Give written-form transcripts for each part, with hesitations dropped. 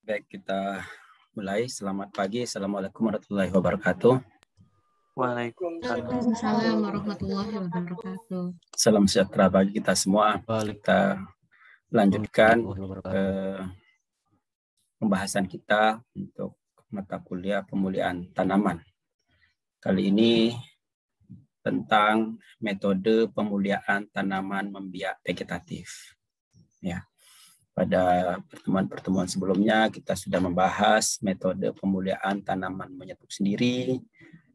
Baik, kita mulai. Selamat pagi. Assalamualaikum warahmatullahi wabarakatuh. Waalaikumsalam warahmatullahi wabarakatuh. Salam sejahtera bagi kita semua. Kita lanjutkan pembahasan kita untuk mata kuliah pemulihan tanaman. Kali ini tentang metode pemulihan tanaman membiak vegetatif. Ya. Pada pertemuan-pertemuan sebelumnya kita sudah membahas metode pemulihan tanaman menyerbukan sendiri,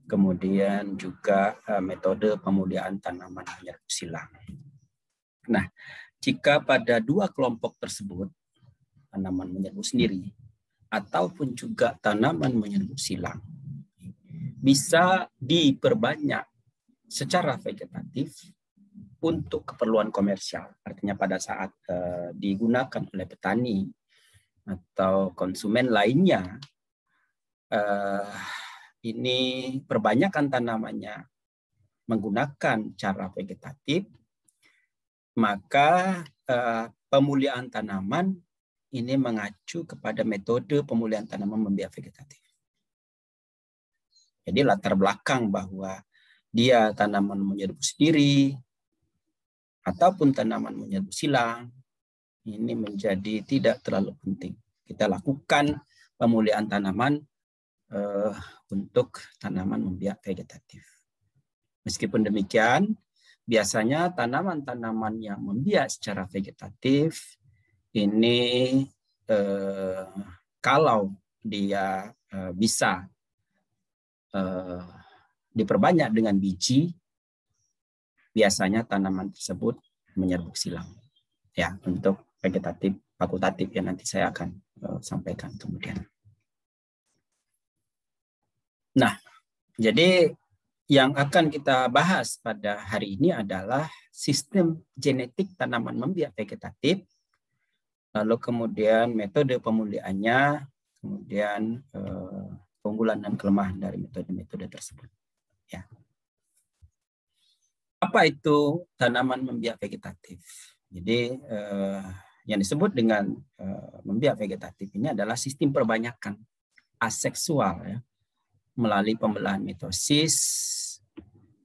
kemudian juga metode pemulihan tanaman menyerbukan silang. Nah, jika pada dua kelompok tersebut, tanaman menyerbukan sendiri ataupun juga tanaman menyerbukan silang, bisa diperbanyak secara vegetatif untuk keperluan komersial, artinya pada saat digunakan oleh petani atau konsumen lainnya, ini perbanyakan tanamannya menggunakan cara vegetatif, maka pemulihan tanaman ini mengacu kepada metode pemulihan tanaman membiak vegetatif. Jadi latar belakang bahwa dia tanaman menyerbukan sendiri ataupun tanaman menyerbukan silang, ini menjadi tidak terlalu penting. Kita lakukan pemulihan tanaman untuk tanaman membiak vegetatif. Meskipun demikian, biasanya tanaman-tanaman yang membiak secara vegetatif ini kalau dia bisa diperbanyak dengan biji, biasanya tanaman tersebut menyerbukan silang. Ya, untuk vegetatif fakultatif yang nanti saya akan sampaikan kemudian. Nah, jadi yang akan kita bahas pada hari ini adalah sistem genetik tanaman membiak vegetatif, lalu kemudian metode pemulihannya, kemudian keunggulan dan kelemahan dari metode-metode tersebut. Ya. Apa itu tanaman membiak vegetatif? Jadi yang disebut dengan membiak vegetatif ini adalah sistem perbanyakan aseksual, ya, melalui pembelahan mitosis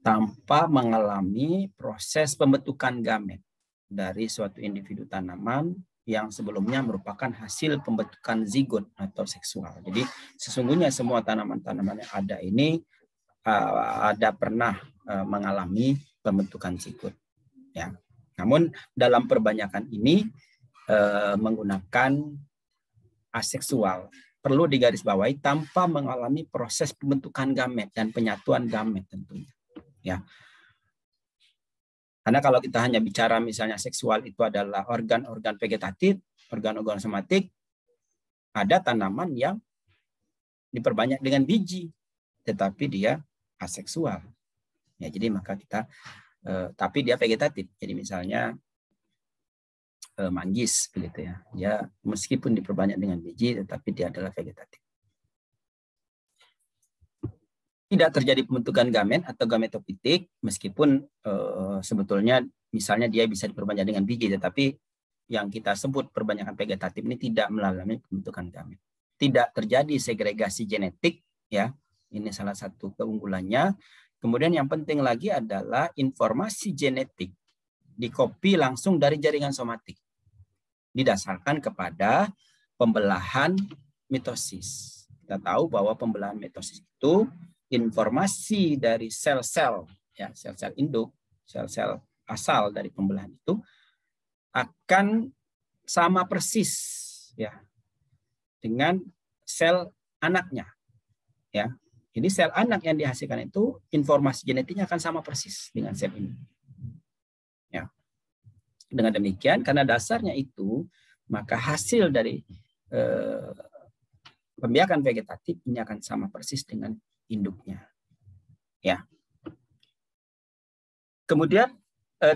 tanpa mengalami proses pembentukan gamet dari suatu individu tanaman yang sebelumnya merupakan hasil pembentukan zigot atau seksual. Jadi sesungguhnya semua tanaman-tanaman yang ada ini ada pernah mengalami pembentukan zigot. Ya. Namun dalam perbanyakan ini menggunakan aseksual. Perlu digarisbawahi tanpa mengalami proses pembentukan gamet dan penyatuan gamet tentunya. Ya. Karena kalau kita hanya bicara misalnya seksual itu adalah organ-organ vegetatif, organ-organ somatik, ada tanaman yang diperbanyak dengan biji, tetapi dia aseksual. Ya, jadi maka kita tapi dia vegetatif. Jadi misalnya manggis begitu ya. Dia meskipun diperbanyak dengan biji tetapi dia adalah vegetatif. Tidak terjadi pembentukan gamet atau gametofitik meskipun sebetulnya misalnya dia bisa diperbanyak dengan biji, tetapi yang kita sebut perbanyakan vegetatif ini tidak mengalami pembentukan gamet. Tidak terjadi segregasi genetik, ya. Ini salah satu keunggulannya. Kemudian yang penting lagi adalah informasi genetik dikopi langsung dari jaringan somatik. Didasarkan kepada pembelahan mitosis. Kita tahu bahwa pembelahan mitosis itu informasi dari sel-sel, ya, sel-sel induk, sel-sel asal dari pembelahan itu akan sama persis, ya, dengan sel anaknya, ya. Jadi sel anak yang dihasilkan itu informasi genetiknya akan sama persis dengan sel ini. Ya. Dengan demikian, karena dasarnya itu, maka hasil dari pembiakan vegetatif ini akan sama persis dengan induknya. Ya. Kemudian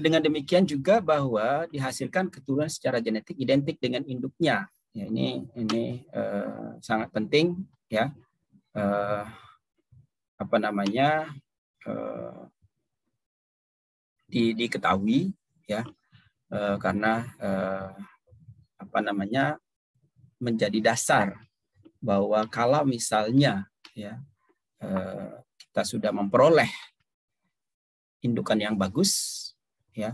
dengan demikian juga bahwa dihasilkan keturunan secara genetik identik dengan induknya. Ya, ini sangat penting, ya. Diketahui, ya, karena menjadi dasar bahwa kalau misalnya ya kita sudah memperoleh indukan yang bagus ya,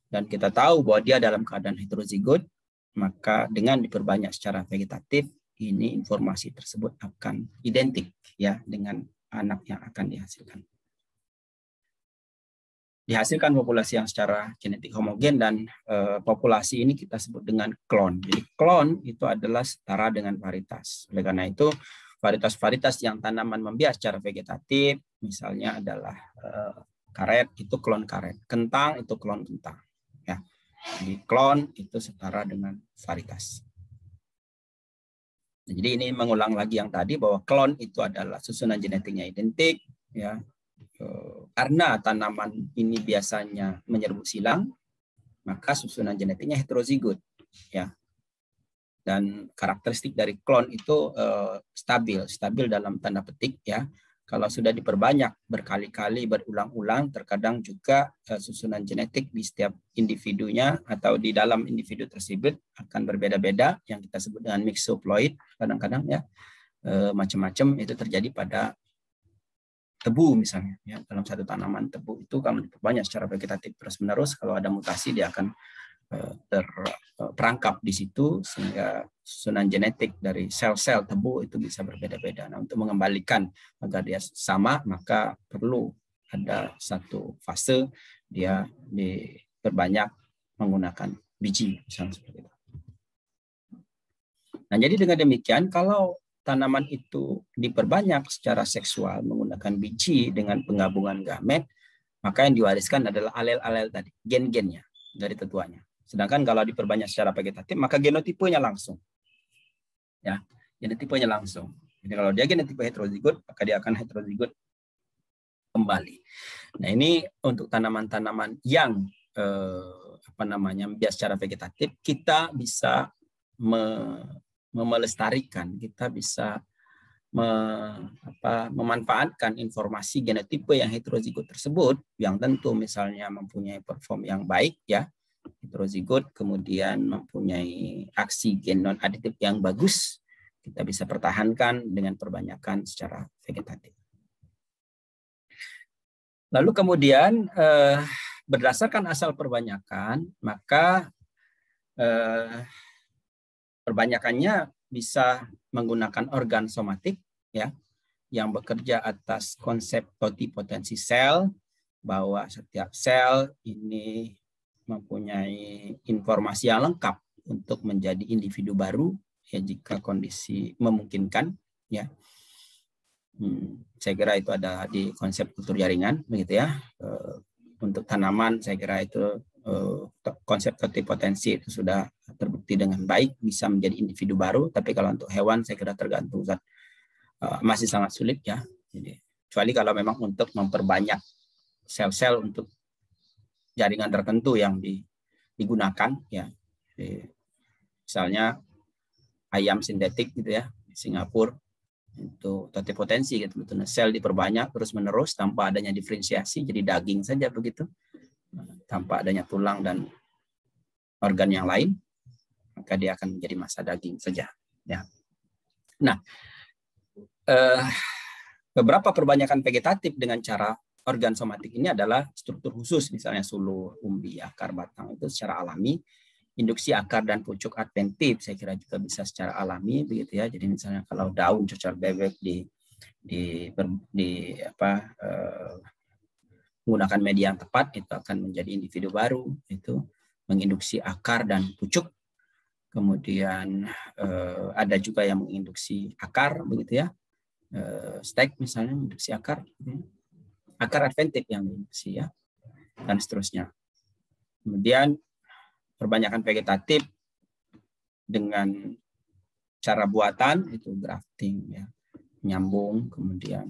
dan kita tahu bahwa dia dalam keadaan heterozigot, maka dengan diperbanyak secara vegetatif ini informasi tersebut akan identik ya dengan anak yang akan dihasilkan. Dihasilkan populasi yang secara genetik homogen, dan populasi ini kita sebut dengan klon. Jadi klon itu adalah setara dengan varietas. Oleh karena itu varietas-varietas yang tanaman membiak secara vegetatif misalnya adalah karet itu klon karet, kentang itu klon kentang. Ya. Jadi klon itu setara dengan varietas. Jadi ini mengulang lagi yang tadi bahwa klon itu adalah susunan genetiknya identik ya. Karena tanaman ini biasanya menyerbu silang, maka susunan genetiknya heterozigot ya. Dan karakteristik dari klon itu stabil dalam tanda petik ya. Kalau sudah diperbanyak berkali-kali berulang-ulang, terkadang juga susunan genetik di setiap individunya atau di dalam individu tersebut akan berbeda-beda, yang kita sebut dengan mixoploid kadang-kadang ya. Macam-macam itu terjadi pada tebu misalnya ya. Dalam satu tanaman tebu itu kalau diperbanyak secara vegetatif terus-menerus, kalau ada mutasi dia akan terperangkap di situ sehingga susunan genetik dari sel-sel tebu itu bisa berbeda-beda. Nah, untuk mengembalikan agar dia sama, maka perlu ada satu fase dia diperbanyak menggunakan biji misalnya seperti itu. Nah, jadi dengan demikian kalau tanaman itu diperbanyak secara seksual menggunakan biji dengan penggabungan gamet, maka yang diwariskan adalah alel-alel tadi, gen-gennya dari tetuanya. Sedangkan kalau diperbanyak secara vegetatif, maka genotipenya langsung. Ya, genotipenya langsung. Jadi kalau dia genotipe heterozigot, maka dia akan heterozigot kembali. Nah, ini untuk tanaman-tanaman yang bias secara vegetatif, kita bisa melestarikan, kita bisa memanfaatkan informasi genotipe yang heterozigot tersebut, yang tentu misalnya mempunyai perform yang baik ya, heterozigot, kemudian mempunyai aksi gen non aditif yang bagus, kita bisa pertahankan dengan perbanyakan secara vegetatif. Lalu kemudian berdasarkan asal perbanyakan, maka perbanyakannya bisa menggunakan organ somatik ya, yang bekerja atas konsep totipotensi sel, bahwa setiap sel ini mempunyai informasi yang lengkap untuk menjadi individu baru ya jika kondisi memungkinkan ya. Saya kira itu ada di konsep kultur jaringan begitu ya. Untuk tanaman saya kira itu konsep totipotensi itu sudah terbukti dengan baik bisa menjadi individu baru, tapi kalau untuk hewan saya kira tergantung masih sangat sulit ya. Jadi kecuali kalau memang untuk memperbanyak sel-sel untuk jaringan tertentu yang digunakan ya. Misalnya ayam sintetik gitu ya di Singapura itu totipotensi gitu, betul. Sel diperbanyak terus-menerus tanpa adanya diferensiasi, jadi daging saja begitu, tanpa adanya tulang dan organ yang lain, maka dia akan menjadi massa daging saja ya. Nah, beberapa perbanyakan vegetatif dengan cara organ somatik ini adalah struktur khusus, misalnya sulur, umbi, akar, batang, itu secara alami. Induksi akar dan pucuk adventif saya kira juga bisa secara alami begitu ya. Jadi misalnya kalau daun cocor bebek menggunakan media yang tepat, itu akan menjadi individu baru, itu menginduksi akar dan pucuk. Kemudian ada juga yang menginduksi akar begitu ya, stek misalnya menginduksi akar adventif yang diinduksi ya, dan seterusnya. Kemudian perbanyakan vegetatif dengan cara buatan itu grafting ya, nyambung, kemudian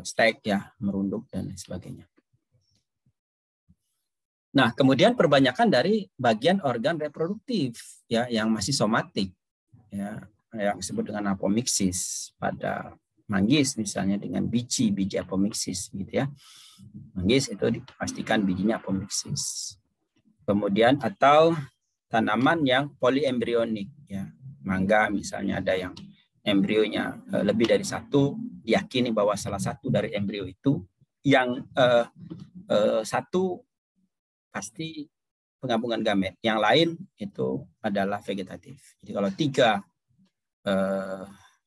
stek ya, merunduk dan lain sebagainya. Nah, kemudian perbanyakan dari bagian organ reproduktif ya yang masih somatik ya, yang disebut dengan apomixis pada manggis misalnya dengan biji apomixis gitu ya. Manggis itu dipastikan bijinya apomixis. Kemudian atau tanaman yang polyembryonik, ya. Mangga misalnya ada yang embrionya lebih dari satu, diyakini bahwa salah satu dari embrio itu yang satu pasti penggabungan gamet, yang lain itu adalah vegetatif. Jadi kalau 3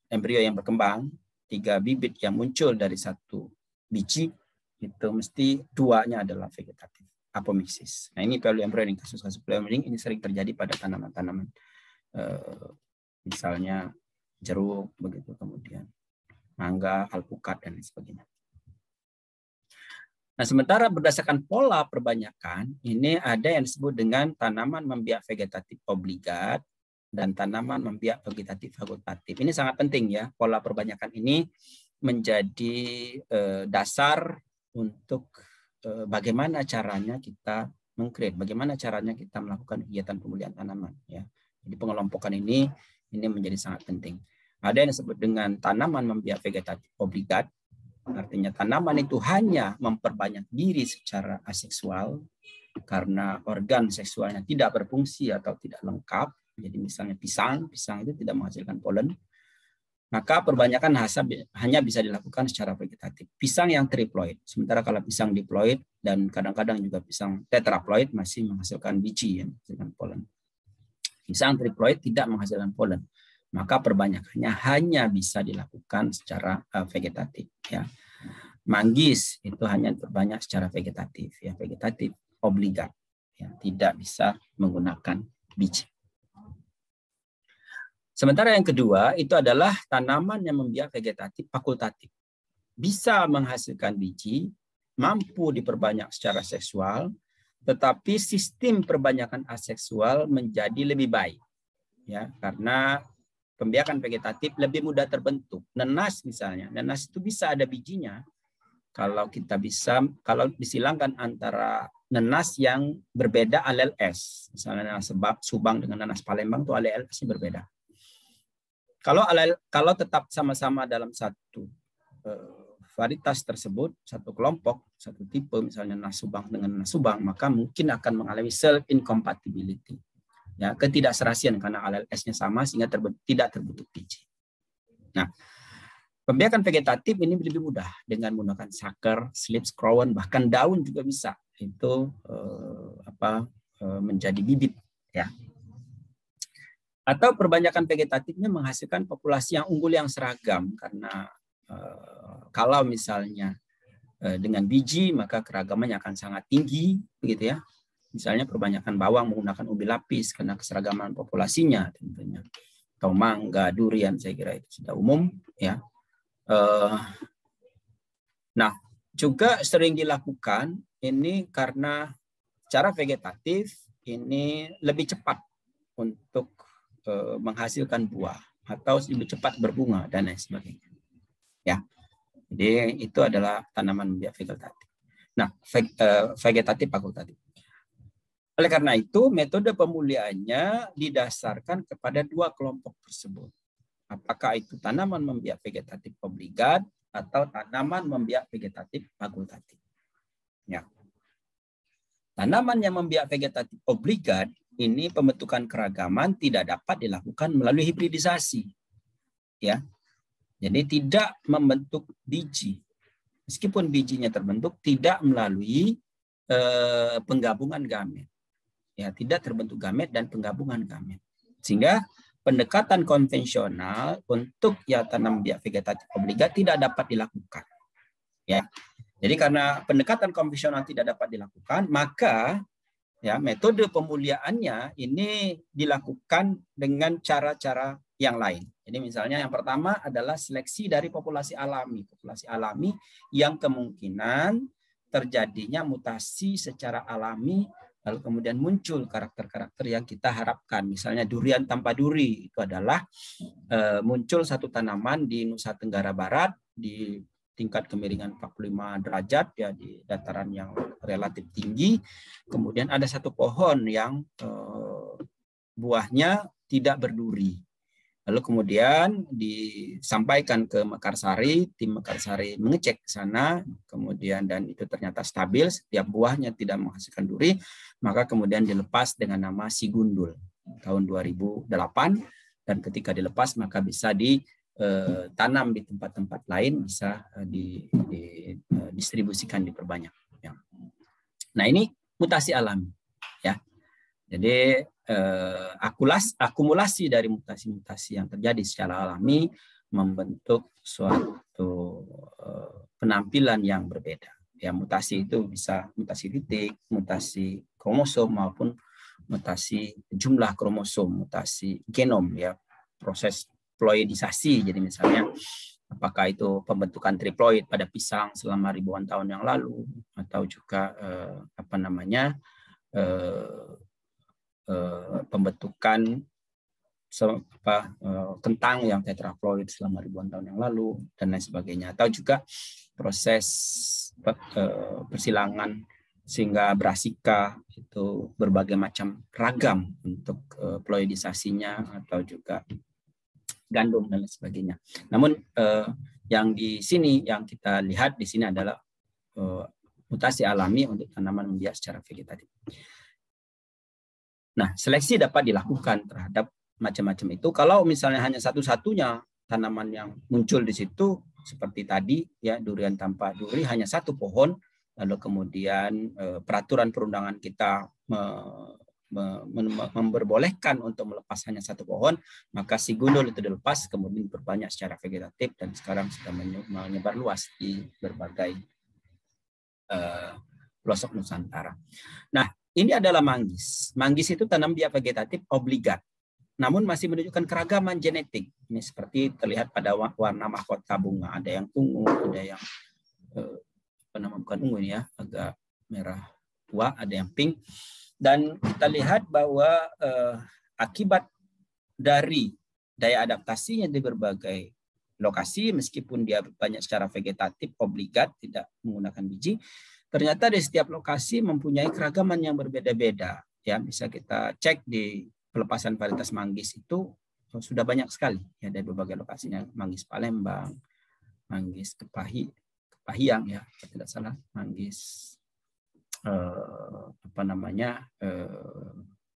embrio yang berkembang, 3 bibit yang muncul dari satu biji, itu mesti 2-nya adalah vegetatif, apomixis. Nah ini polyembryonik, kasus-kasus polyembryonik ini sering terjadi pada tanaman-tanaman, misalnya jeruk, begitu, kemudian mangga, alpukat, dan lain sebagainya. Nah, sementara berdasarkan pola perbanyakan, ini ada yang disebut dengan tanaman membiak vegetatif obligat dan tanaman membiak vegetatif fakultatif. Ini sangat penting ya, pola perbanyakan ini menjadi dasar untuk bagaimana caranya kita meng-create, bagaimana caranya kita melakukan kegiatan pemulihan tanaman. Ya. Jadi pengelompokan ini menjadi sangat penting. Ada yang disebut dengan tanaman membiak vegetatif obligat, artinya tanaman itu hanya memperbanyak diri secara aseksual karena organ seksualnya tidak berfungsi atau tidak lengkap. Jadi misalnya pisang itu tidak menghasilkan polen. Maka perbanyakan hanya bisa dilakukan secara vegetatif. Pisang yang triploid, sementara kalau pisang diploid dan kadang-kadang juga pisang tetraploid masih menghasilkan biji, yang menghasilkan polen. Pisang triploid tidak menghasilkan polen, maka perbanyakannya hanya bisa dilakukan secara vegetatif. Ya. Manggis itu hanya terbanyak secara vegetatif, ya, vegetatif obligat, ya, tidak bisa menggunakan biji. Sementara yang kedua itu adalah tanaman yang membiak vegetatif fakultatif, bisa menghasilkan biji, mampu diperbanyak secara seksual, tetapi sistem perbanyakan aseksual menjadi lebih baik, ya, karena pembiakan vegetatif lebih mudah terbentuk. Nenas misalnya, nenas itu bisa ada bijinya kalau disilangkan antara nenas yang berbeda alel S. Misalnya nanas Subang dengan nanas Palembang itu alel S-nya berbeda. Kalau tetap sama-sama dalam satu varietas tersebut, satu kelompok, satu tipe, misalnya nanas Subang dengan nanas Subang, maka mungkin akan mengalami self incompatibility. Ya, ketidakserasian karena alel S-nya sama sehingga tidak terbentuk biji. Nah, pembiakan vegetatif ini lebih mudah dengan menggunakan saker, slips, krowen, bahkan daun juga bisa. Itu menjadi bibit, ya. Atau perbanyakan vegetatifnya menghasilkan populasi yang unggul yang seragam karena kalau misalnya dengan biji maka keragamannya akan sangat tinggi, begitu ya. Misalnya perbanyakan bawang menggunakan ubi lapis karena keseragaman populasinya tentunya. Atau mangga, durian, saya kira itu sudah umum, ya. Nah, juga sering dilakukan ini karena secara vegetatif ini lebih cepat untuk menghasilkan buah atau lebih cepat berbunga dan lain sebagainya. Ya, jadi itu adalah tanaman membiak vegetatif. Nah, vegetatif fakultatif. Oleh karena itu, metode pemuliaannya didasarkan kepada 2 kelompok tersebut. Apakah itu tanaman membiak vegetatif obligat atau tanaman membiak vegetatif fakultatif. Ya. Tanaman yang membiak vegetatif obligat ini pembentukan keragaman tidak dapat dilakukan melalui hibridisasi. Ya. Jadi tidak membentuk biji. Meskipun bijinya terbentuk tidak melalui penggabungan gamet. Ya, tidak terbentuk gamet dan penggabungan gamet. Sehingga pendekatan konvensional untuk tanam biak vegetatif obligat tidak dapat dilakukan. Ya. Jadi karena pendekatan konvensional tidak dapat dilakukan, maka ya metode pemuliaannya ini dilakukan dengan cara-cara yang lain. Jadi misalnya yang pertama adalah seleksi dari populasi alami yang kemungkinan terjadinya mutasi secara alami, lalu kemudian muncul karakter-karakter yang kita harapkan. Misalnya durian tanpa duri itu adalah muncul satu tanaman di Nusa Tenggara Barat di tingkat kemiringan 45 derajat ya di dataran yang relatif tinggi. Kemudian ada satu pohon yang buahnya tidak berduri. Lalu kemudian disampaikan ke Mekarsari, tim Mekarsari mengecek ke sana, kemudian dan itu ternyata stabil, setiap buahnya tidak menghasilkan duri, maka kemudian dilepas dengan nama Sigundul tahun 2008, dan ketika dilepas maka bisa ditanam di tempat-tempat lain, bisa didistribusikan, diperbanyak. Ya. Nah ini mutasi alami, ya. Jadi akumulasi dari mutasi-mutasi yang terjadi secara alami membentuk suatu penampilan yang berbeda. Ya, mutasi itu bisa mutasi titik, mutasi kromosom maupun mutasi jumlah kromosom, mutasi genom, ya, proses ploidisasi. Jadi misalnya apakah itu pembentukan triploid pada pisang selama ribuan tahun yang lalu, atau juga pembentukan kentang yang tetraploid selama ribuan tahun yang lalu dan lain sebagainya, atau juga proses persilangan sehingga Brassica itu berbagai macam ragam untuk ploidisasinya, atau juga gandum dan lain sebagainya. Namun yang di sini yang kita lihat di sini adalah mutasi alami untuk tanaman membiak secara vegetatif. Nah, seleksi dapat dilakukan terhadap macam-macam itu. Kalau misalnya hanya satu-satunya tanaman yang muncul di situ, seperti tadi, ya, durian tanpa duri, hanya satu pohon, lalu kemudian peraturan perundangan kita memperbolehkan untuk melepas hanya satu pohon, maka Sigundul itu dilepas, kemudian diperbanyak secara vegetatif, dan sekarang sudah menyebar luas di berbagai pelosok Nusantara. Nah, ini adalah manggis. Manggis itu tanam biak vegetatif obligat, namun masih menunjukkan keragaman genetik. Ini seperti terlihat pada warna mahkota bunga. Ada yang ungu, ada yang bukan ungu ini, ya, agak merah tua, ada yang pink. Dan kita lihat bahwa akibat dari daya adaptasinya di berbagai lokasi, meskipun dia banyak secara vegetatif obligat, tidak menggunakan biji, ternyata di setiap lokasi mempunyai keragaman yang berbeda-beda. Ya, bisa kita cek di pelepasan varietas manggis itu sudah banyak sekali, ya, dari berbagai lokasinya. Manggis Palembang, manggis Kepahiang, ya, tidak salah, manggis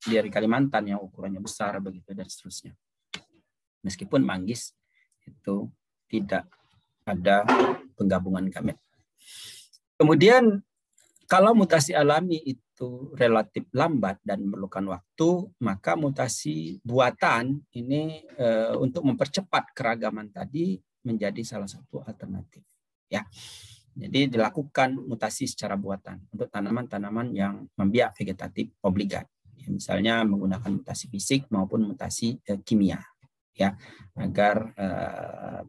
dari Kalimantan yang ukurannya besar, begitu, dan seterusnya. Meskipun manggis itu tidak ada penggabungan gamet. Kemudian kalau mutasi alami itu relatif lambat dan memerlukan waktu, maka mutasi buatan ini untuk mempercepat keragaman tadi menjadi salah satu alternatif. Ya, jadi dilakukan mutasi secara buatan untuk tanaman-tanaman yang membiak vegetatif obligat. Ya, misalnya menggunakan mutasi fisik maupun mutasi kimia, ya, agar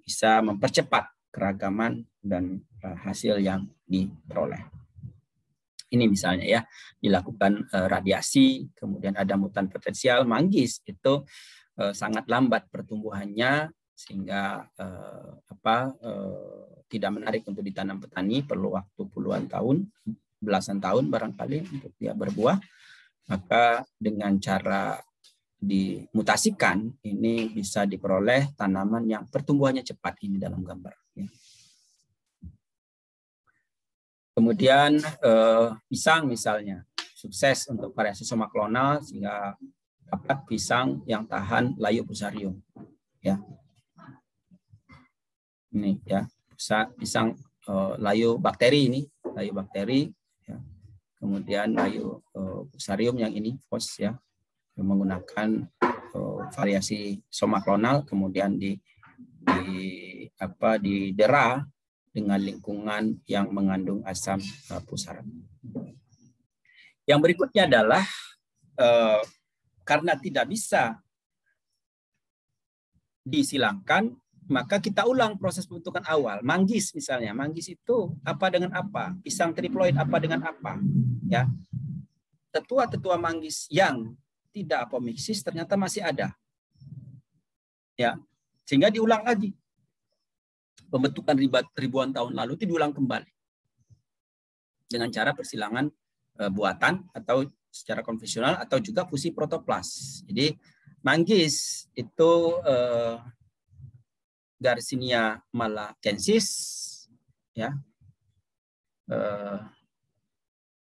bisa mempercepat keragaman dan hasil yang diperoleh. Ini misalnya, ya, dilakukan radiasi, kemudian ada mutan potensial. Manggis itu sangat lambat pertumbuhannya, sehingga tidak menarik untuk ditanam petani, perlu waktu puluhan tahun, belasan tahun barangkali untuk dia berbuah. Maka dengan cara dimutasikan ini bisa diperoleh tanaman yang pertumbuhannya cepat, ini dalam gambar. Ya. Kemudian pisang misalnya sukses untuk variasi soma klonal sehingga dapat pisang yang tahan layu fusarium. Ya, ini, ya, pisang layu bakteri ini, layu bakteri. Ya. Kemudian layu fusarium yang ini fos, ya, menggunakan variasi soma klonal, kemudian didera dengan lingkungan yang mengandung asam pusara. Yang berikutnya adalah karena tidak bisa disilangkan, maka kita ulang proses pembentukan awal. Manggis misalnya, manggis itu apa dengan apa? Pisang triploid apa dengan apa? Ya, tetua-tetua manggis yang tidak apomiksis ternyata masih ada. Ya, sehingga diulang lagi. Pembentukan ribuan tahun lalu itu diulang kembali dengan cara persilangan buatan atau secara konvensional atau juga fusi protoplas. Jadi Manggis itu Garcinia malacensis, ya.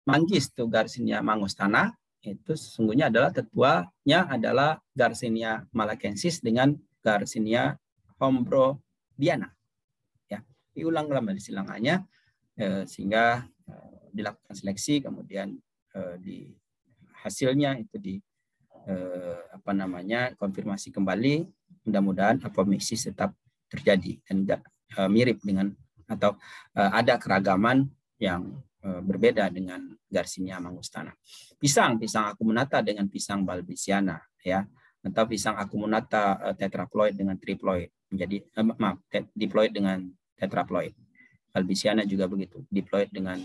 Manggis itu Garcinia mangostana, itu sesungguhnya adalah tetuanya adalah Garcinia malacensis dengan Garcinia hombrodiana. Ya, diulang kembali silangannya sehingga dilakukan seleksi, kemudian di hasilnya itu konfirmasi kembali, mudah-mudahan apomiksis tetap terjadi dan mirip dengan atau ada keragaman yang berbeda dengan Garcinia mangostana. Pisang acuminata dengan pisang balbisiana, ya, atau pisang acuminata tetraploid dengan triploid menjadi diploid dengan tetraploid. Balbisiana juga begitu, diploid dengan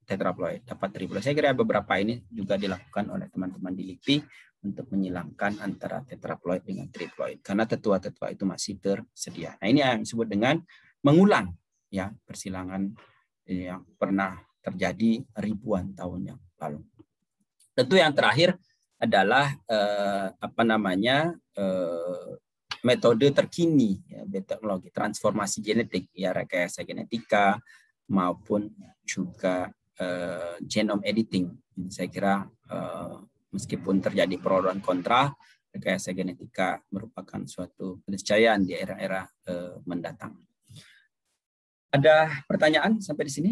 tetraploid dapat triploid. Saya kira beberapa ini juga dilakukan oleh teman-teman di LIPI untuk menyilangkan antara tetraploid dengan triploid karena tetua-tetua itu masih tersedia. Nah, ini yang disebut dengan mengulang, ya, persilangan yang pernah terjadi ribuan tahun yang lalu. Tentu yang terakhir adalah metode terkini, ya, teknologi transformasi genetik, ya, rekayasa genetika maupun juga genome editing. Saya kira meskipun terjadi pro dan kontra, rekayasa genetika merupakan suatu keniscayaan di era-era mendatang. Ada pertanyaan sampai di sini?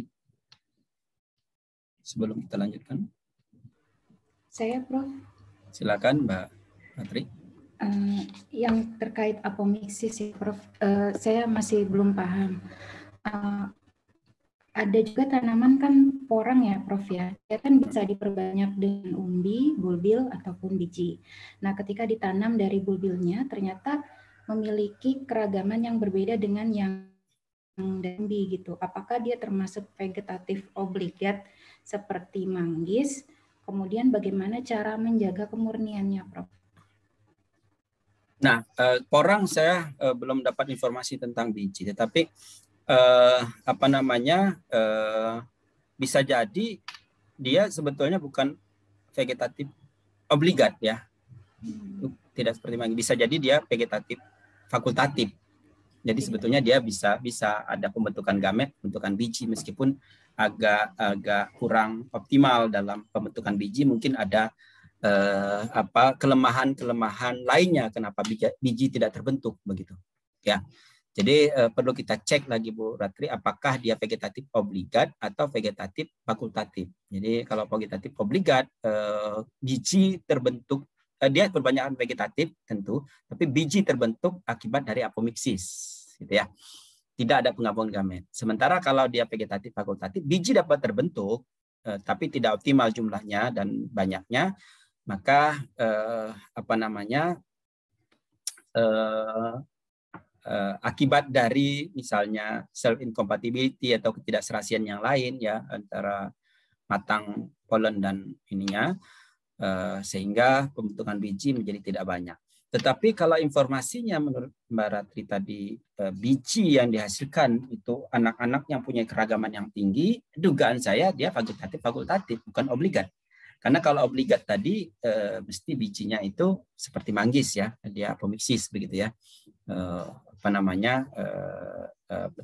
Sebelum kita lanjutkan. Saya, Prof. Silakan, Mbak Patri. Yang terkait apomiksis, ya, Prof. Saya masih belum paham. Ada juga tanaman kan porang, ya, Prof, ya. Dia kan bisa diperbanyak dengan umbi, bulbil, ataupun biji. Nah, ketika ditanam dari bulbilnya, ternyata memiliki keragaman yang berbeda dengan yang umbi gitu. Apakah dia termasuk vegetatif obligat seperti manggis? Kemudian bagaimana cara menjaga kemurniannya, Prof? Nah, porang saya belum dapat informasi tentang biji, tetapi bisa jadi dia sebetulnya bukan vegetatif obligat, ya. Tidak seperti manggis. Bisa jadi dia vegetatif fakultatif. Jadi sebetulnya dia bisa ada pembentukan gamet, pembentukan biji, meskipun agak kurang optimal dalam pembentukan biji. Mungkin ada kelemahan lainnya kenapa biji tidak terbentuk begitu, ya. Jadi perlu kita cek lagi, Bu Ratri, apakah dia vegetatif obligat atau vegetatif fakultatif. Jadi kalau vegetatif obligat, biji terbentuk, dia kebanyakan vegetatif tentu, tapi biji terbentuk akibat dari apomiksis, gitu ya. Tidak ada penggabungan gamet. Sementara kalau dia vegetatif fakultatif, biji dapat terbentuk, tapi tidak optimal jumlahnya dan banyaknya, maka akibat dari misalnya self incompatibility atau ketidakserasian yang lain, ya, antara matang polen dan ininya, sehingga pembentukan biji menjadi tidak banyak. Tetapi kalau informasinya menurut Mbak Ratri tadi, biji yang dihasilkan itu anak-anak yang punya keragaman yang tinggi, dugaan saya dia fakultatif, bukan obligat. Karena kalau obligat tadi mesti bijinya itu seperti manggis, ya, dia apomiksis begitu, ya.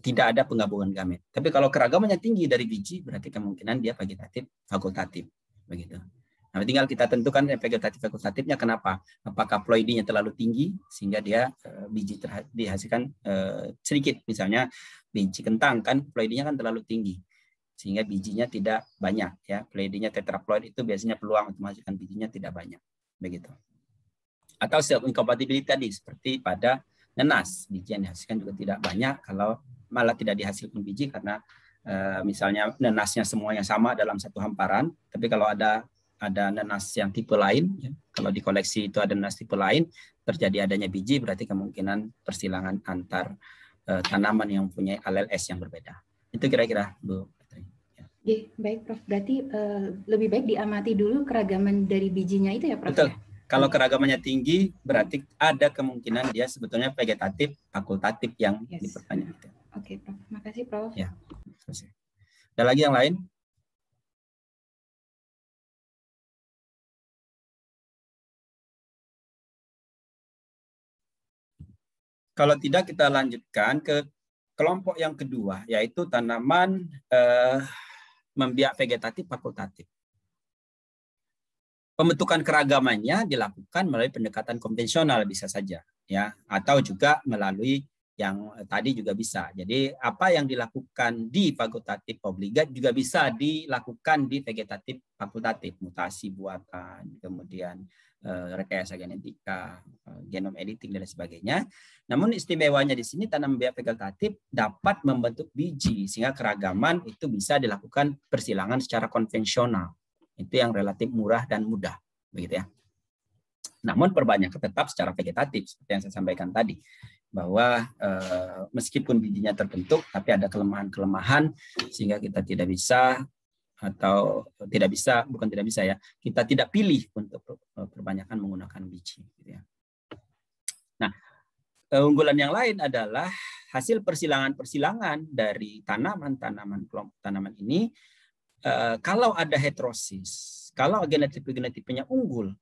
Tidak ada penggabungan gamet. Tapi kalau keragamannya tinggi dari biji, berarti kemungkinan dia vegetatif fakultatif begitu. Nah, tinggal kita tentukan vegetatif fakultatifnya kenapa? Apakah ploidinya terlalu tinggi sehingga dia biji dihasilkan sedikit, misalnya biji kentang kan ploidinya kan terlalu tinggi sehingga bijinya tidak banyak, ya. Ploidinya tetraploid itu biasanya peluang untuk menghasilkan bijinya tidak banyak begitu. Atau self incompatibility tadi seperti pada nenas, biji yang dihasilkan juga tidak banyak, kalau malah tidak dihasilkan biji karena misalnya nenasnya semuanya sama dalam satu hamparan, tapi kalau ada nenas yang tipe lain, ya, kalau di koleksi itu ada nenas tipe lain, terjadi adanya biji, berarti kemungkinan persilangan antar tanaman yang mempunyai alel S yang berbeda. Itu kira-kira, Bu. Ya, baik, Prof. Berarti lebih baik diamati dulu keragaman dari bijinya itu, ya, Prof? Betul. Ya? Kalau keragamannya tinggi, berarti ada kemungkinan dia sebetulnya vegetatif fakultatif yang dipertanyakan. Oke, Prof. Makasih, Prof. Ya. Ada lagi yang lain? Kalau tidak, kita lanjutkan ke kelompok yang kedua, yaitu tanaman membiak vegetatif fakultatif. Pembentukan keragamannya dilakukan melalui pendekatan konvensional bisa saja, ya, atau juga melalui yang tadi juga bisa. Jadi apa yang dilakukan di fakultatif obligat juga bisa dilakukan di vegetatif fakultatif, mutasi buatan, kemudian rekayasa genetika, genom editing dan sebagainya. Namun istimewanya di sini tanaman membiak vegetatif dapat membentuk biji sehingga keragaman itu bisa dilakukan persilangan secara konvensional. Itu yang relatif murah dan mudah, begitu ya. Namun perbanyakan tetap secara vegetatif seperti yang saya sampaikan tadi, bahwa meskipun bijinya terbentuk tapi ada kelemahan-kelemahan sehingga kita tidak bisa, atau tidak bisa, bukan tidak bisa ya, kita tidak pilih untuk perbanyakan menggunakan biji, gitu ya. Nah, keunggulan yang lain adalah hasil persilangan-persilangan dari kelompok tanaman ini. Kalau ada heterosis, kalau genotipe-genotipenya unggul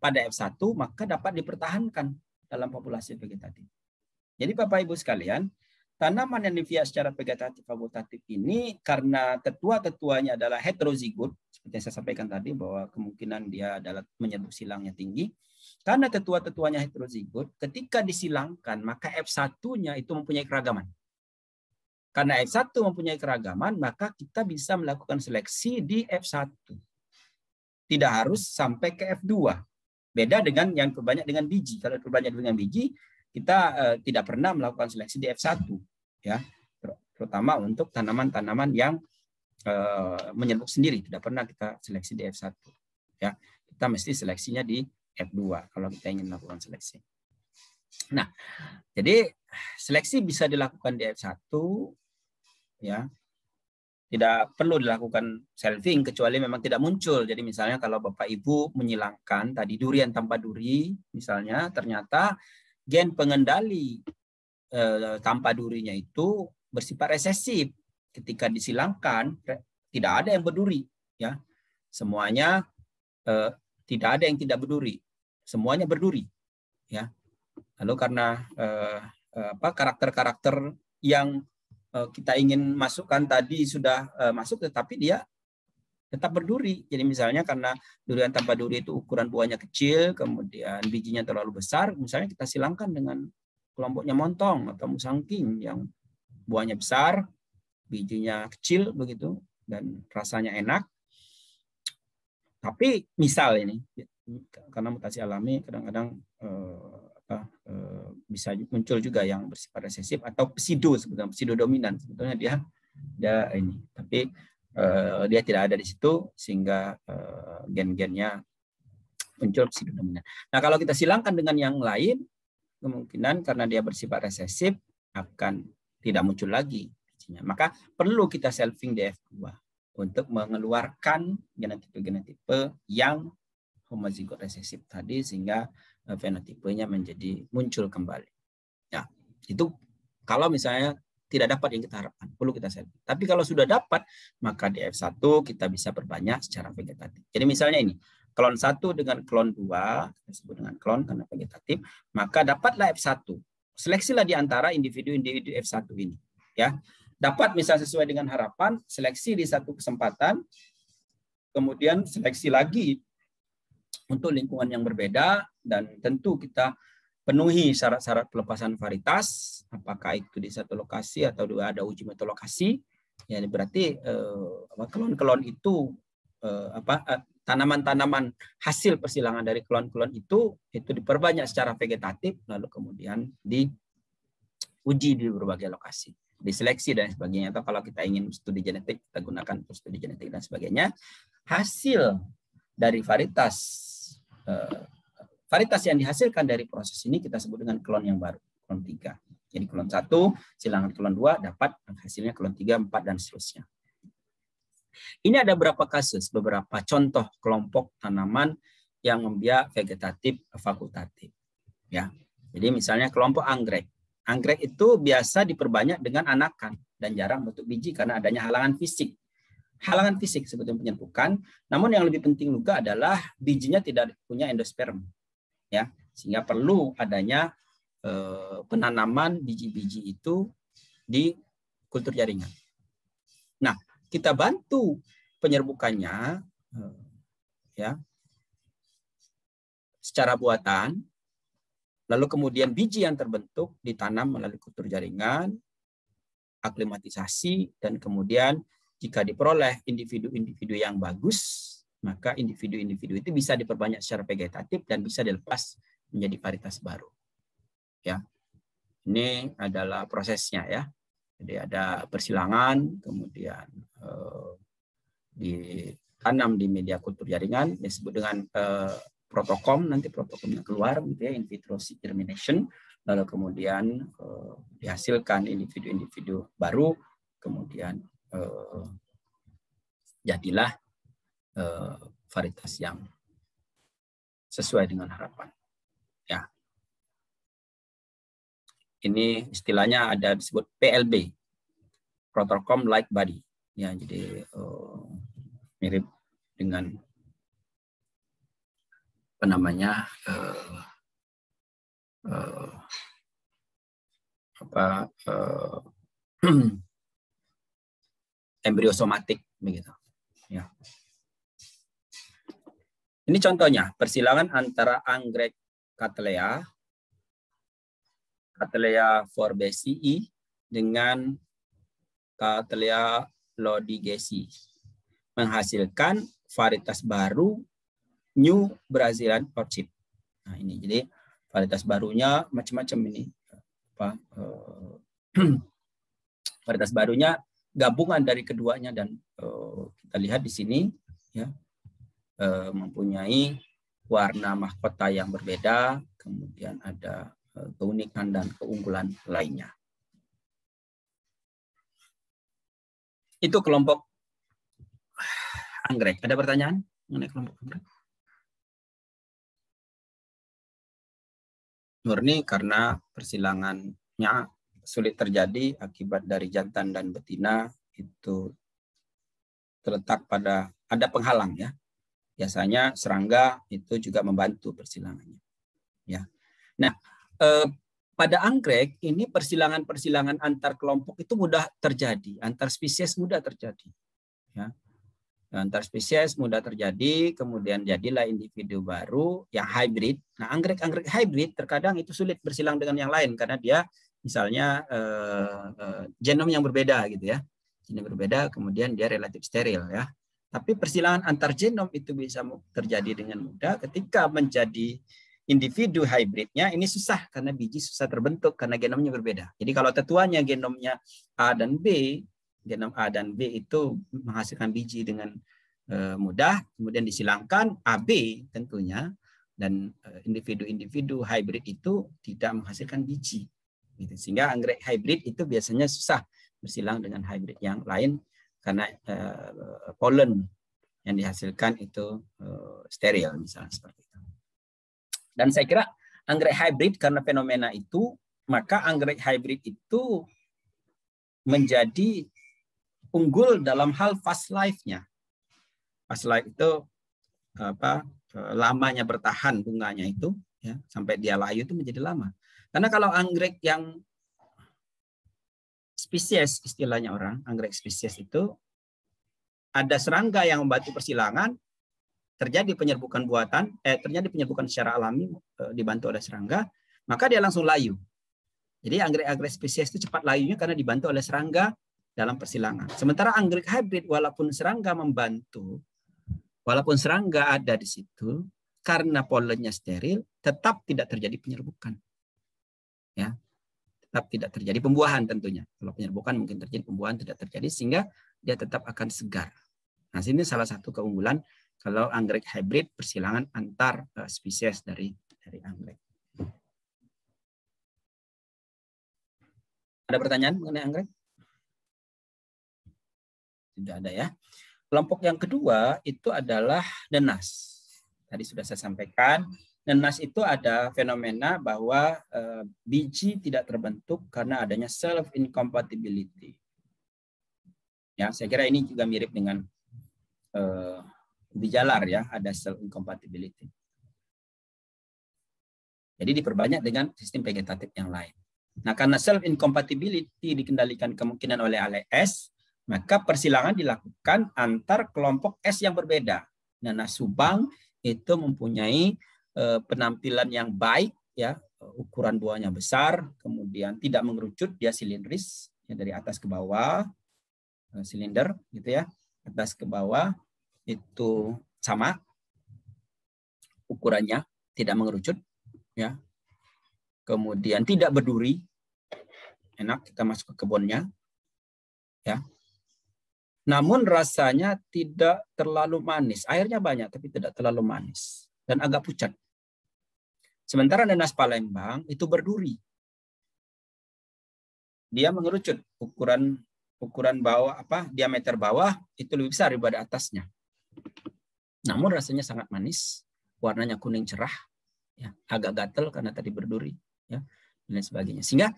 pada F1, maka dapat dipertahankan dalam populasi vegetatif. Jadi Bapak Ibu sekalian, tanaman yang dibiak secara vegetatif fakultatif ini karena tetua-tetuanya adalah heterozigot, seperti yang saya sampaikan tadi bahwa kemungkinan dia adalah menyerbu silangnya tinggi. Karena tetua-tetuanya heterozigot, ketika disilangkan maka F1-nya itu mempunyai keragaman. Karena F1 mempunyai keragaman, maka kita bisa melakukan seleksi di F1. Tidak harus sampai ke F2. Beda dengan yang terbanyak dengan biji. Kalau terbanyak dengan biji, kita tidak pernah melakukan seleksi di F1. Ya, terutama untuk tanaman-tanaman yang menyerbuk sendiri. Tidak pernah kita seleksi di F1. Ya, kita mesti seleksinya di F2 kalau kita ingin melakukan seleksi. Nah, jadi seleksi bisa dilakukan di F1, ya, tidak perlu dilakukan selfing kecuali memang tidak muncul. Jadi misalnya kalau Bapak Ibu menyilangkan tadi durian tanpa duri, misalnya ternyata gen pengendali tanpa durinya itu bersifat resesif. Ketika disilangkan tidak ada yang berduri, ya, semuanya tidak ada yang tidak berduri, semuanya berduri, ya. Lalu karena karakter-karakter yang kita ingin masukkan tadi sudah masuk, tetapi dia tetap berduri. Jadi misalnya karena durian tanpa duri itu ukuran buahnya kecil, kemudian bijinya terlalu besar, misalnya kita silangkan dengan kelompoknya montong atau musangking yang buahnya besar, bijinya kecil begitu, dan rasanya enak. Tapi misal ini, karena mutasi alami kadang-kadang bisa muncul juga yang bersifat resesif atau pseudo dominan, sebetulnya dia ini, tapi dia tidak ada di situ sehingga gen-gennya muncul pseudo dominan. Nah, kalau kita silangkan dengan yang lain, kemungkinan karena dia bersifat resesif akan tidak muncul lagi bijinya. Maka perlu kita selfing di F2 untuk mengeluarkan genotipe-genotipe yang homozigot resesif tadi sehingga fenotipenya menjadi muncul kembali. Ya, itu kalau misalnya tidak dapat yang kita harapkan, perlu kita selfie. Tapi kalau sudah dapat, maka di F1 kita bisa perbanyak secara vegetatif. Jadi misalnya ini, klon 1 dengan klon 2, kita sebut dengan klon karena vegetatif, maka dapatlah F1. Seleksilah di antara individu-individu F1 ini. Ya, dapat misalnya sesuai dengan harapan, seleksi di satu kesempatan, kemudian seleksi lagi untuk lingkungan yang berbeda, dan tentu kita penuhi syarat-syarat pelepasan varietas, apakah itu di satu lokasi atau ada uji metolokasi. Ya, berarti klon-klon itu tanaman-tanaman hasil persilangan dari klon-klon itu diperbanyak secara vegetatif, lalu kemudian diuji di berbagai lokasi, diseleksi dan sebagainya. Atau kalau kita ingin studi genetik, kita gunakan untuk studi genetik dan sebagainya. Hasil dari varietas yang dihasilkan dari proses ini kita sebut dengan klon yang baru, klon 3. Jadi klon 1, silangan klon 2 dapat hasilnya klon 3, 4 dan seterusnya. Ini ada beberapa kasus, beberapa contoh kelompok tanaman yang membiak vegetatif fakultatif. Ya. Jadi misalnya kelompok anggrek. Anggrek itu biasa diperbanyak dengan anakan dan jarang bentuk biji karena adanya halangan fisik. Halangan fisik sebetulnya penyerbukan, namun yang lebih penting juga adalah bijinya tidak punya endosperm, ya, sehingga perlu adanya penanaman biji-biji itu di kultur jaringan. Nah, kita bantu penyerbukannya ya secara buatan, lalu kemudian biji yang terbentuk ditanam melalui kultur jaringan, aklimatisasi, dan kemudian jika diperoleh individu-individu yang bagus, maka individu-individu itu bisa diperbanyak secara vegetatif dan bisa dilepas menjadi varietas baru. Ya, ini adalah prosesnya ya. Jadi ada persilangan, kemudian ditanam di media kultur jaringan, disebut dengan protokom, nanti protokomnya keluar, gitu ya, in vitro seed germination, lalu kemudian dihasilkan individu-individu baru, kemudian jadilah varietas yang sesuai dengan harapan. Ya, ini istilahnya ada disebut PLB, protokom like body. Ya, jadi mirip dengan apa namanya embriosomatik begitu. Ya. Ini contohnya persilangan antara anggrek Cattleya forbesii dengan Cattleya lodigesi menghasilkan varietas baru New Brazilian Orchid. Nah, ini jadi varietas barunya macam-macam ini. Varietas barunya gabungan dari keduanya dan kita lihat di sini ya mempunyai warna mahkota yang berbeda, kemudian ada keunikan dan keunggulan lainnya. Itu kelompok anggrek. Ada pertanyaan mengenai kelompok anggrek? Murni karena persilangannya sulit terjadi akibat dari jantan dan betina itu terletak pada ada penghalang ya. Biasanya serangga itu juga membantu persilangannya. Ya. Nah, pada anggrek ini persilangan antar kelompok itu mudah terjadi, antar spesies mudah terjadi. Ya. Antar spesies mudah terjadi, kemudian jadilah individu baru yang hybrid. Nah, anggrek-anggrek hybrid terkadang itu sulit bersilang dengan yang lain karena dia misalnya genom yang berbeda gitu ya. Genom berbeda, kemudian dia relatif steril ya. Tapi persilangan antar genom itu bisa terjadi dengan mudah ketika menjadi individu hybridnya ini susah karena biji susah terbentuk karena genomnya berbeda. Jadi kalau tetuanya genomnya A dan B, genom A dan B itu menghasilkan biji dengan mudah, kemudian disilangkan AB tentunya, dan individu-individu hybrid itu tidak menghasilkan biji. Gitu. Sehingga anggrek hybrid itu biasanya susah bersilang dengan hybrid yang lain karena polen yang dihasilkan itu steril misalnya seperti itu. Dan saya kira anggrek hybrid karena fenomena itu, maka anggrek hybrid itu menjadi unggul dalam hal fast life-nya. Fast life itu lamanya bertahan bunganya itu ya sampai dia layu itu menjadi lama. Karena kalau anggrek yang spesies istilahnya orang, anggrek spesies itu ada serangga yang membantu persilangan, terjadi penyerbukan buatan, terjadi penyerbukan secara alami dibantu oleh serangga, maka dia langsung layu. Jadi anggrek-anggrek spesies itu cepat layunya karena dibantu oleh serangga dalam persilangan. Sementara anggrek hybrid walaupun serangga membantu, walaupun serangga ada di situ, karena polennya steril, tetap tidak terjadi penyerbukan. Ya, tetap tidak terjadi pembuahan tentunya. Kalau penyerbukan mungkin terjadi, pembuahan tidak terjadi, sehingga dia tetap akan segar. Nah, sini salah satu keunggulan kalau anggrek hybrid persilangan antar spesies dari anggrek. Ada pertanyaan mengenai anggrek? Tidak ada ya. Kelompok yang kedua itu adalah nenas. Tadi sudah saya sampaikan, nenas itu ada fenomena bahwa biji tidak terbentuk karena adanya self incompatibility. Ya, saya kira ini juga mirip dengan ubi jalar ya, ada self incompatibility. Jadi diperbanyak dengan sistem vegetatif yang lain. Nah, karena self incompatibility dikendalikan kemungkinan oleh ALS, maka persilangan dilakukan antar kelompok S yang berbeda. Nanas subang itu mempunyai penampilan yang baik, ya, ukuran buahnya besar, kemudian tidak mengerucut, dia silindris, ya, dari atas ke bawah, silinder, gitu ya, atas ke bawah itu sama ukurannya, tidak mengerucut, ya. Kemudian tidak berduri, enak kita masuk ke kebunnya, ya. Namun rasanya tidak terlalu manis, airnya banyak tapi tidak terlalu manis dan agak pucat. Sementara nanas Palembang itu berduri, dia mengerucut, ukuran bawah diameter bawah itu lebih besar daripada atasnya. Namun rasanya sangat manis, warnanya kuning cerah, ya, agak gatel karena tadi berduri, ya, dan lain sebagainya. Sehingga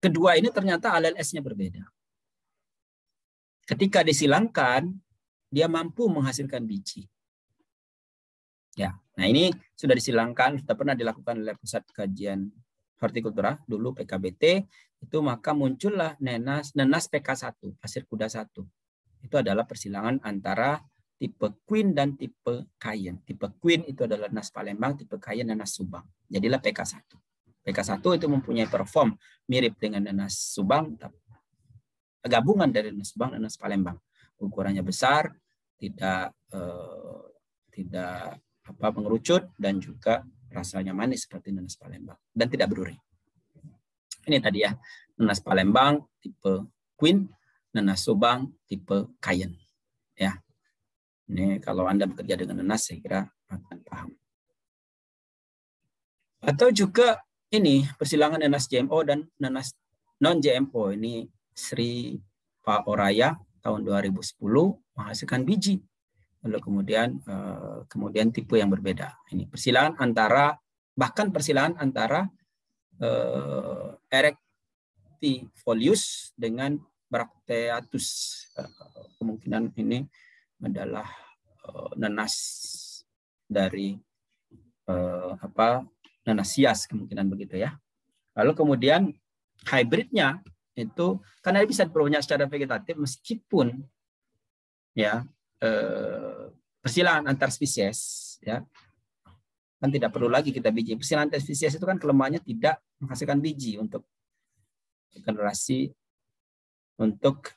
kedua ini ternyata ALS-nya berbeda. Ketika disilangkan, dia mampu menghasilkan biji. Ya, nah ini sudah disilangkan, sudah pernah dilakukan oleh Pusat Kajian Hortikultura dulu PKBT, itu maka muncullah nanas PK1, pasir kuda 1. Itu adalah persilangan antara tipe Queen dan tipe Cayenne. Tipe Queen itu adalah nanas Palembang, tipe Cayenne nanas Subang. Jadilah PK1. PK1 itu mempunyai perform mirip dengan nanas Subang, gabungan dari nanas Subang dan nanas Palembang. Ukurannya besar, tidak mengerucut, dan juga rasanya manis seperti nanas Palembang dan tidak berduri. Ini tadi ya, nanas Palembang tipe Queen, nanas Subang tipe Cayenne. Ya, ini kalau Anda bekerja dengan nanas, saya kira akan paham. Atau juga ini persilangan nanas GMO dan nanas non GMO. Ini Sri Pak Oraya tahun 2010 menghasilkan biji. Lalu kemudian tipe yang berbeda. Ini persilangan antara Erectifolius dengan Bracteatus. Kemungkinan ini adalah nanas dari nanas hias, kemungkinan begitu ya. Lalu kemudian hybridnya itu karena bisa diperbanyak secara vegetatif meskipun ya persilangan antar spesies, ya kan tidak perlu lagi kita biji. Persilangan antar spesies itu kan kelemahannya tidak menghasilkan biji untuk generasi untuk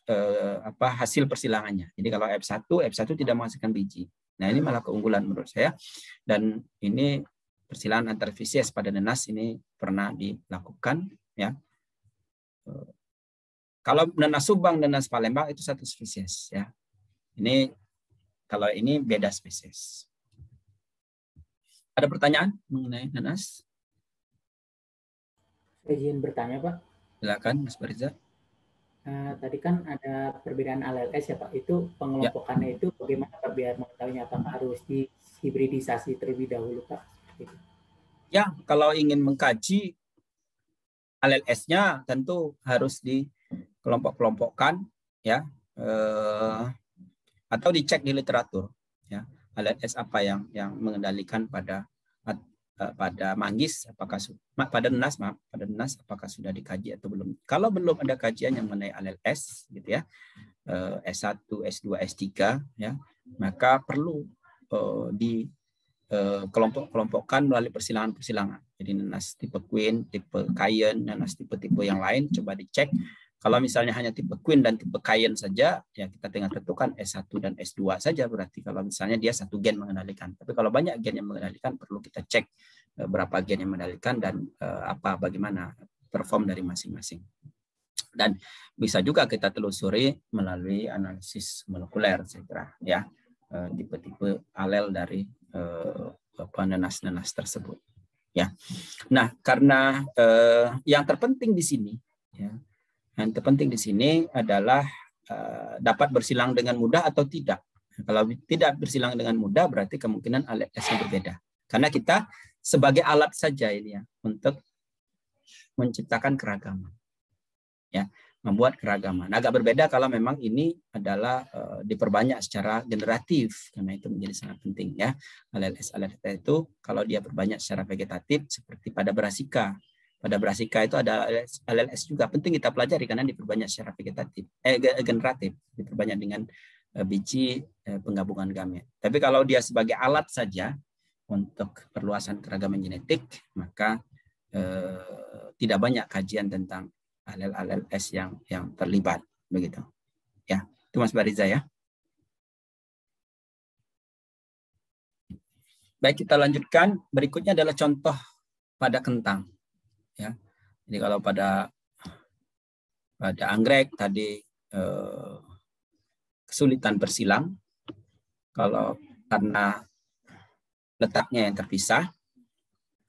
hasil persilangannya. Jadi kalau F1 tidak menghasilkan biji. Nah, ini malah keunggulan menurut saya. Dan ini persilangan antar spesies pada nanas ini pernah dilakukan, ya. Kalau nanas Subang dan nanas Palembang itu satu spesies, ya. Kalau ini beda spesies. Ada pertanyaan mengenai nanas? Saya izin bertanya, Pak. Silakan, Mas Bariza. Tadi kan ada perbedaan ALS ya, Pak. Itu pengelompokannya itu bagaimana, Pak, biar mengetahuinya apakah harus dihibridisasi terlebih dahulu, Pak? Ya, kalau ingin mengkaji ALS-nya tentu harus dikelompok-kelompokkan, ya, atau dicek di literatur, ya, ALS apa yang mengendalikan pada manggis, apakah pada nanas apakah sudah dikaji atau belum. Kalau belum ada kajian yang mengenai ALS, gitu ya, S1, S2, S3, ya, maka perlu kelompok-kelompokkan melalui persilangan-persilangan. Jadi nanas tipe Queen, tipe Cayenne, nanas tipe-tipe yang lain coba dicek. Kalau misalnya hanya tipe Queen dan tipe Cayenne saja, ya kita tinggal tentukan S1 dan S2 saja, berarti kalau misalnya dia satu gen mengendalikan. Tapi kalau banyak gen yang mengendalikan, perlu kita cek berapa gen yang mengendalikan dan bagaimana perform dari masing-masing. Dan bisa juga kita telusuri melalui analisis molekuler, saya kira, ya, tipe-tipe alel dari nanas-nanas tersebut. Ya. Nah, karena yang terpenting di sini, ya, yang terpenting di sini adalah dapat bersilang dengan mudah atau tidak. Kalau tidak bersilang dengan mudah, berarti kemungkinan ALS-nya berbeda. Karena kita sebagai alat saja ini ya untuk menciptakan keragaman. Ya, membuat keragaman. Agak berbeda kalau memang ini adalah diperbanyak secara generatif, karena itu menjadi sangat penting ya. ALLS itu kalau dia perbanyak secara vegetatif seperti pada Brassica. Pada Brassica itu ada ALLS juga, penting kita pelajari karena diperbanyak secara vegetatif, generatif, diperbanyak dengan biji penggabungan gamet. Tapi kalau dia sebagai alat saja untuk perluasan keragaman genetik, maka tidak banyak kajian tentang ALLS yang terlibat begitu. Ya, itu Mas Bariza ya. Baik, kita lanjutkan. Berikutnya adalah contoh pada kentang. Ya. Jadi kalau pada anggrek tadi kesulitan bersilang, kalau karena letaknya yang terpisah.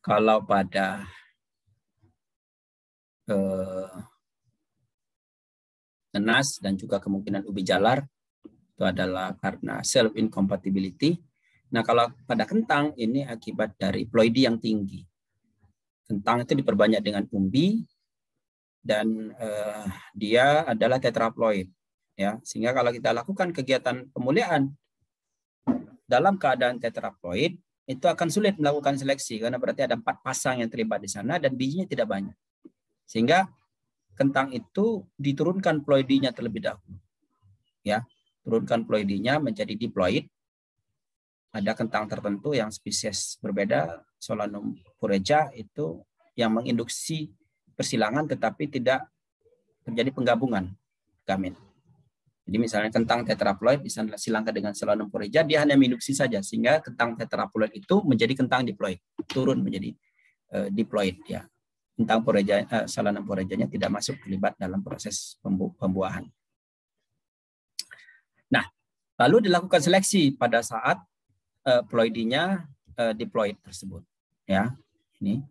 Kalau pada nenas dan juga kemungkinan ubi jalar itu adalah karena self incompatibility. Nah, kalau pada kentang ini akibat dari ploidi yang tinggi. Kentang itu diperbanyak dengan umbi dan dia adalah tetraploid ya. Sehingga kalau kita lakukan kegiatan pemuliaan dalam keadaan tetraploid itu akan sulit melakukan seleksi karena berarti ada 4 pasang yang terlibat di sana dan bijinya tidak banyak. Sehingga kentang itu diturunkan ploidinya terlebih dahulu. Ya, turunkan ploidinya menjadi diploid. Ada kentang tertentu yang spesies berbeda, Solanum pureja itu yang menginduksi persilangan tetapi tidak terjadi penggabungan gamet. Jadi misalnya kentang tetraploid disilangkan dengan Solanum pureja, dia hanya menginduksi saja sehingga kentang tetraploid itu menjadi kentang diploid, turun menjadi diploid ya. Kentang pureja, Solanum purejanya tidak masuk terlibat dalam proses pembuahan. Nah, lalu dilakukan seleksi pada saat ploidinya diploid tersebut, ya ini.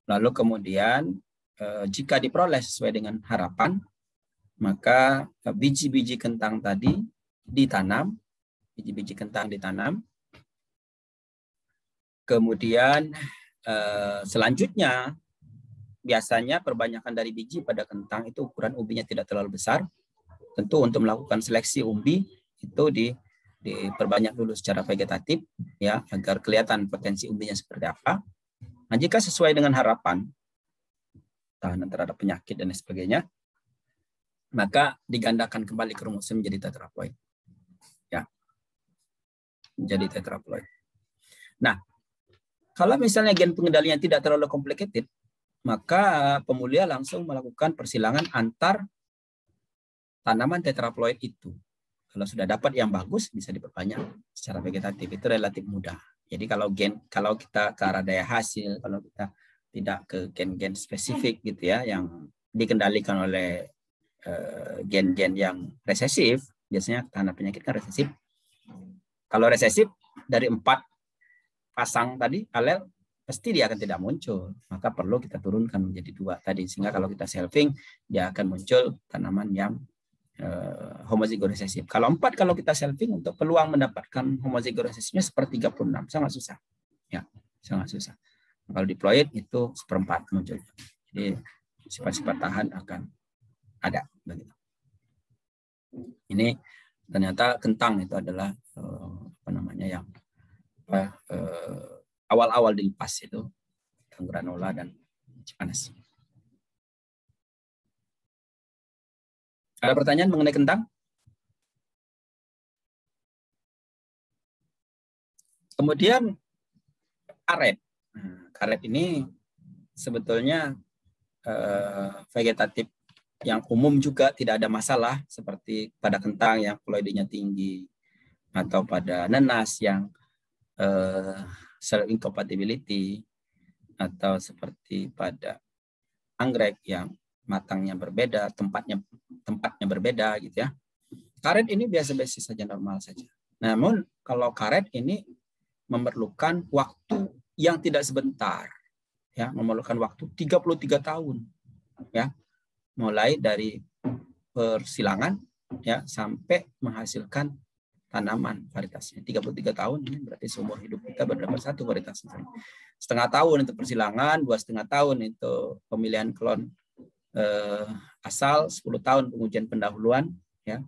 Lalu kemudian jika diperoleh sesuai dengan harapan, maka biji-biji kentang tadi ditanam, biji-biji kentang ditanam. Kemudian selanjutnya biasanya perbanyakan dari biji pada kentang itu ukuran umbinya tidak terlalu besar. Tentu untuk melakukan seleksi umbi itu diperbanyak dulu secara vegetatif ya agar kelihatan potensi umbinya seperti apa. Nah, jika sesuai dengan harapan tahanan terhadap penyakit dan sebagainya, maka digandakan kembali kromosom menjadi tetraploid. Ya. Menjadi tetraploid. Nah, kalau misalnya gen pengendalinya tidak terlalu complicated, maka pemulia langsung melakukan persilangan antar tanaman tetraploid itu. Kalau sudah dapat yang bagus, bisa diperbanyak secara vegetatif. Itu relatif mudah. Jadi kalau kita ke arah daya hasil, kalau kita tidak ke gen-gen spesifik gitu ya, yang dikendalikan oleh gen-gen yang resesif, biasanya tanda penyakit kan resesif. Kalau resesif dari 4 pasang tadi alel pasti dia akan tidak muncul, maka perlu kita turunkan menjadi 2 tadi, sehingga kalau kita selfing dia akan muncul tanaman yang homozigoresesif. Kalau 4 kalau kita selfing untuk peluang mendapatkan homozigoresesifnya seperti 36, sangat susah ya, sangat susah. Kalau diploid itu 1/4 muncul, jadi sifat-sifat tahan akan ada begitu. Ini ternyata kentang itu adalah yang awal-awal dilepas itu kentang granola dan Cipanas. Ada pertanyaan mengenai kentang? Kemudian karet. Karet ini sebetulnya vegetatif yang umum juga tidak ada masalah seperti pada kentang yang ploidinya tinggi atau pada nenas yang self incompatibility atau seperti pada anggrek yang matangnya berbeda, tempatnya berbeda gitu ya. Karet ini biasa-biasa saja, normal saja. Namun kalau karet ini memerlukan waktu yang tidak sebentar ya, memerlukan waktu 33 tahun ya. Mulai dari persilangan ya sampai menghasilkan tanaman varietasnya. 33 tahun ini berarti seumur hidup kita berdapat 1 varietas. Setengah tahun itu persilangan, 2,5 tahun itu pemilihan klon asal 10 tahun pengujian pendahuluan, ya,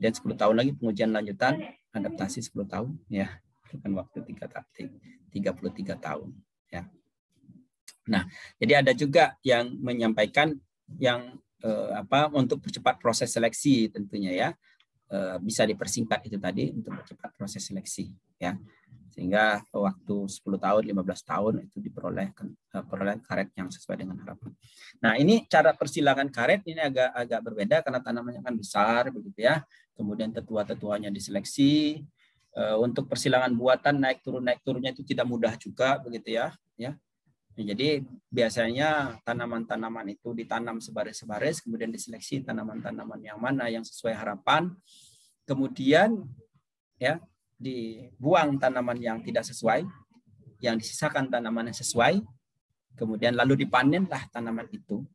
dan 10 tahun lagi pengujian lanjutan, adaptasi 10 tahun, ya, dengan waktu 33 tahun, ya. Nah, jadi ada juga yang menyampaikan yang untuk percepat proses seleksi tentunya, ya, bisa dipersingkat itu tadi untuk percepat proses seleksi, ya, sehingga waktu 10 tahun, 15 tahun itu diperoleh karet yang sesuai dengan harapan. Nah, ini cara persilangan karet ini agak berbeda karena tanamannya kan besar begitu, ya. Kemudian tetua-tetuanya diseleksi. Untuk persilangan buatan naik turunnya itu tidak mudah juga begitu, ya. Jadi biasanya tanaman-tanaman itu ditanam sebaris-sebaris, kemudian diseleksi tanaman-tanaman yang mana yang sesuai harapan, kemudian, ya, dibuang tanaman yang tidak sesuai, yang disisakan tanaman yang sesuai, kemudian lalu dipanenlah tanaman itu.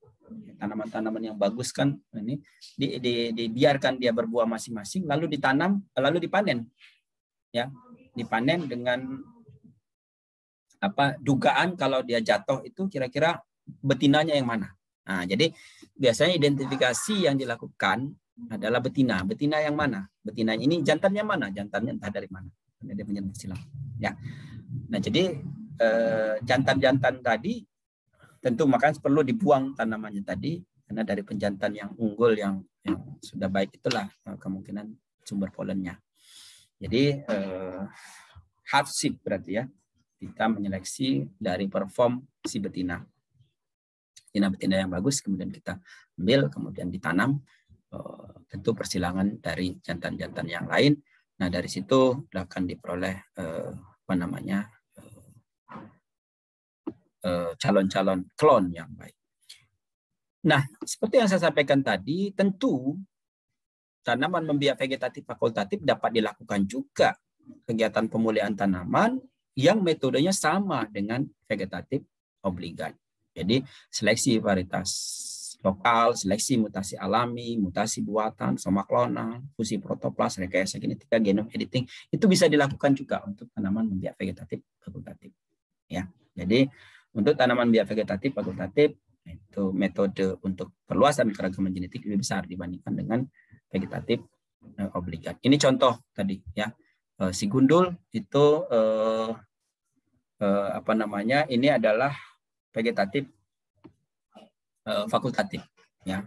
Tanaman-tanaman yang bagus kan ini dibiarkan dia berbuah masing-masing, lalu ditanam, lalu dipanen, ya, dipanen dengan dugaan kalau dia jatuh itu kira-kira betinanya yang mana. Nah, jadi biasanya identifikasi yang dilakukan adalah betina. Betina yang mana? Betina ini jantannya mana? Jantannya entah dari mana. Dia menjadi silang. Ya. Nah, jadi jantan-jantan tadi tentu makanya perlu dibuang tanamannya tadi karena dari penjantan yang unggul yang sudah baik itulah kemungkinan sumber polennya. Jadi half seed berarti, ya. Kita menyeleksi dari perform si betina yang bagus, kemudian kita ambil, kemudian ditanam, tentu persilangan dari jantan-jantan yang lain. Nah, dari situ akan diperoleh calon-calon klon yang baik. Nah, seperti yang saya sampaikan tadi, tentu tanaman membiak vegetatif fakultatif dapat dilakukan juga kegiatan pemulihan tanaman yang metodenya sama dengan vegetatif obligat. Jadi seleksi varietas lokal, seleksi mutasi alami, mutasi buatan, soma klonal, fusi protoplas, rekayasa genetika, genome editing, itu bisa dilakukan juga untuk tanaman membiak vegetatif fakultatif. Ya, jadi untuk tanaman biak vegetatif fakultatif itu metode untuk perluasan keragaman genetik lebih besar dibandingkan dengan vegetatif obligat. Ini contoh tadi, ya. Si gundul itu ini adalah vegetatif fakultatif, ya,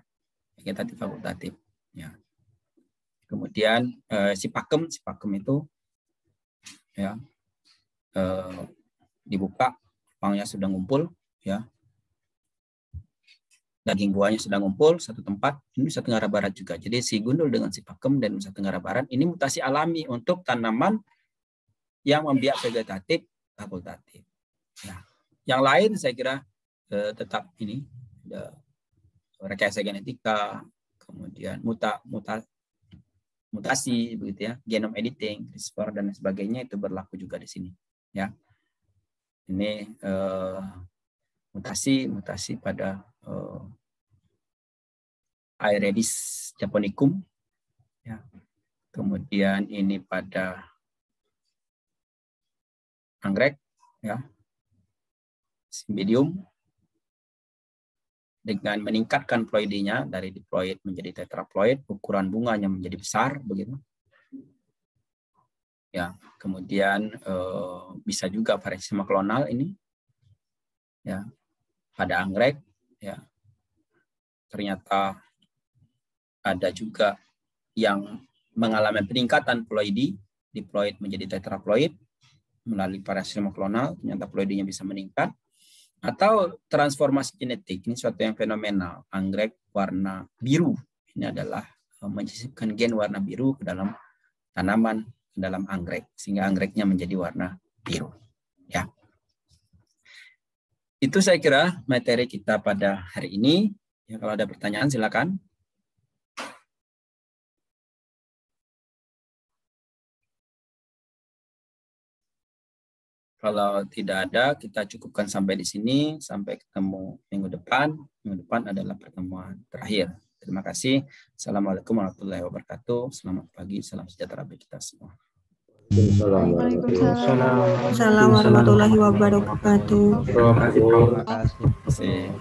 vegetatif fakultatif, ya. Kemudian si pakem itu, ya, dibuka, pangnya sudah ngumpul, ya, daging buahnya sudah ngumpul satu tempat. Ini Nusa Tenggara Barat juga. Jadi si gundul dengan si pakem dan Nusa Tenggara Barat ini mutasi alami untuk tanaman yang membiak vegetatif fakultatif. Ya. Yang lain saya kira tetap ini rekayasa genetika, kemudian mutasi begitu, ya, genome editing, CRISPR dan sebagainya itu berlaku juga di sini, ya. Ini mutasi pada Aedes japonicum, ya. Kemudian ini pada anggrek, ya, Cymbidium, dengan meningkatkan ploidinya dari diploid menjadi tetraploid, ukuran bunganya menjadi besar begitu. Ya, kemudian bisa juga variasi klonal ini, ya, pada anggrek, ya. Ternyata ada juga yang mengalami peningkatan ploidi, diploid menjadi tetraploid melalui variasi klonal, ternyata ploidinya bisa meningkat. Atau transformasi genetik, ini suatu yang fenomenal. Anggrek warna biru, ini adalah menyisipkan gen warna biru ke dalam tanaman, ke dalam anggrek, sehingga anggreknya menjadi warna biru, ya. Itu saya kira materi kita pada hari ini. Ya, kalau ada pertanyaan silakan. Kalau tidak ada, kita cukupkan sampai di sini. Sampai ketemu minggu depan. Minggu depan adalah pertemuan terakhir. Terima kasih. Assalamualaikum warahmatullahi wabarakatuh. Selamat pagi, salam sejahtera bagi kita semua. Waalaikumsalam warahmatullahi wabarakatuh. Terima kasih. Terima kasih.